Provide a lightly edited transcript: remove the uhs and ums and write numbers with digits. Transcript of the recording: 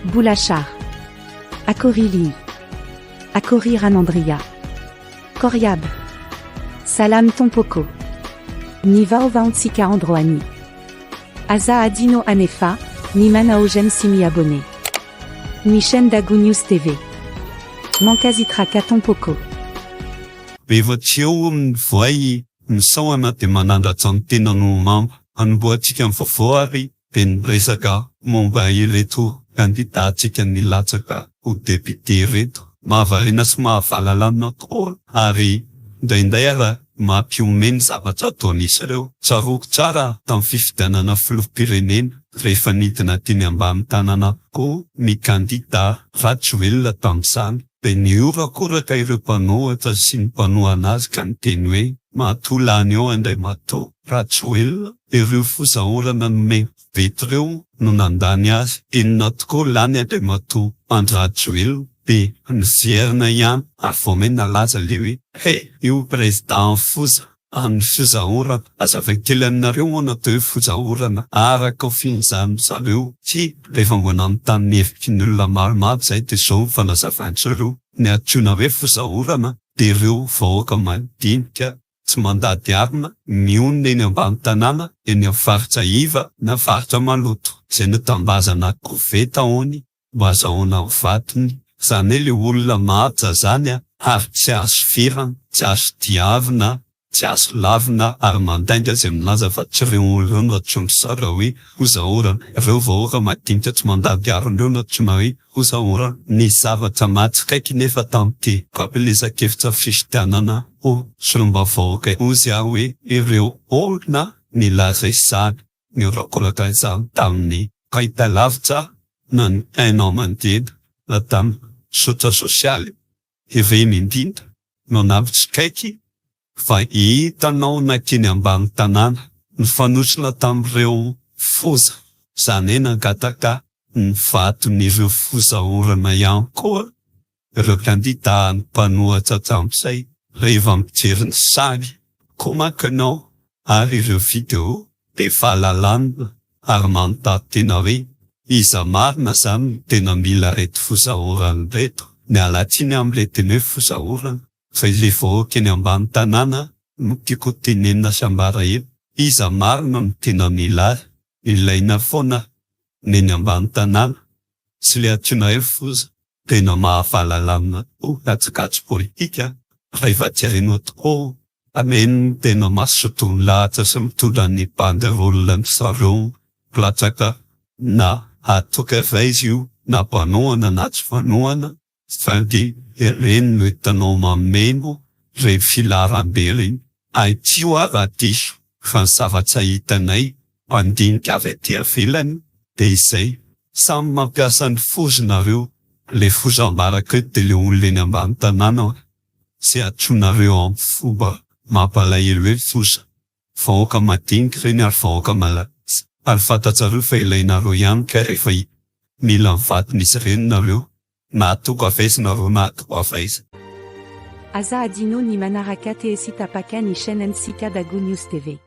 Boulachar. Akorili. Akori Ranandria. Koryab. Salam Tompoko. Niva Ovaontsika Androani. Aza Adino Anefa, Niman Aogen Simi abonné. Nichen Dagu News TV. Mankazitraka Tompoko. Bevatio amin'ny voay misaoana dia manandratra ny tenano mamba hanomboantsika ny vaovao dia niresaka momba ireto kandidatsika nilatsaka ho depite reto. Mahavariana sy mahavalalana tokoa ary indraindray ara mampiomeny zavatra ataon'izy ireo. Tsaroako tsara tamin'ny fifidianana filoham-pirenena rehefa nidina teny ambany tanàna koa ny kandida Rajoelina tamin'izany. Dia nihorakoraka ireo mpanohitra sy ny mpanohana azy ka niteny hoe mahatolany eo andray matao Rajoelina. Ireo fozahorana nomeny veto ireo no nandany azy. Inona tokoa lany andray matao andry Rajoelina. Dia niverina ihany ary vao me nalaza le hoe io président foza amin'ny fizahorana. Azavankely aminareo moa natao hoe fizahorana araka ho finjany zareo tsy rehefa mbo nanontany heviky ny olona maromaro zay dia zao ny fanazavantsareo ny antsoina hoe fizahorana. Dia ireo vahoaka mandinika tsy mandady arina mionona eny ambany tanàna eny amin'ny faritra iva na faritra maloto izay notambazana koveta hony mba azahoana vatony. Zany hoe le olona mahaja zany ary tsy azo firana, tsy azo diavina, tsy azo lavina ary mandainga izay milaza fa tsy ireo olona no antsoina sara hoe fozahorana. Ireo vahoaka mandinika tsy mandady arina ireo no antsoina hoe fozahorana. Ny zavatra mahatsikaiky nefa tamin'ity fampielezan-kevitra fifidianana ho solombavavoaka ozy aho hoe ireo olona nilaza izany nihorakoraka izany tamin'ny fahitalavitra na ny hainao mandena na tamin'ny sotra sosialy. Ireny indrindra no nampitsikaiky fa hitanao nakeny ambany tanàna ny fanosona tamin'ireo foza. Zany hoe nangataka ny vaton'ireo fozahorana ihany koa ireo kandida ny mpanohitra tamin'izay. Rehefa mijery ny sary koa manko ianao ary ireo video dia fahalalana ary manontany tena hoe iza marina zany no tena mila reto fozahorana reto. Ny alatsiny amin'ilay teny hoe fozahorana fa ilay vahoaka eny ambany tanàna no tiako tenenina sy ambara elo. Iza marina no tena mila azy. Ilaina foana neny ambany tanàna sy le antsoina hoe foza tena mahavalalana tokoa katsikatso politika. Rehefa jerena tokoa ameny tena masoto milahatra sy mitondra ny banderolina ny sareo mpilatsaka na atoka izy io na mpanohana na tsy mpanohana. Fa dia ireny no hitanao mameno ireny filaharam-be ireny. Aitio raha diso fa ny zavatra hitanay mandinika avy aty ivelany dia izay samy mampiasa ny fozonareo. Le fozam-baraka eo dia le olona eny ambany tanàna sy antsonareo amin'ny fomba mampalahelo hoe foza. Vahoaka mandinika ireny ary vahoaka malagasy. Ary fantatsareo fa ilainareo ihany ka rehefa mila mivaton'izy ireny nareo na atoko avaisinareo na atoko avaiza. Aza Adino ni Manaraka Teesita Paka ni Shen Nsika Dagu News TV.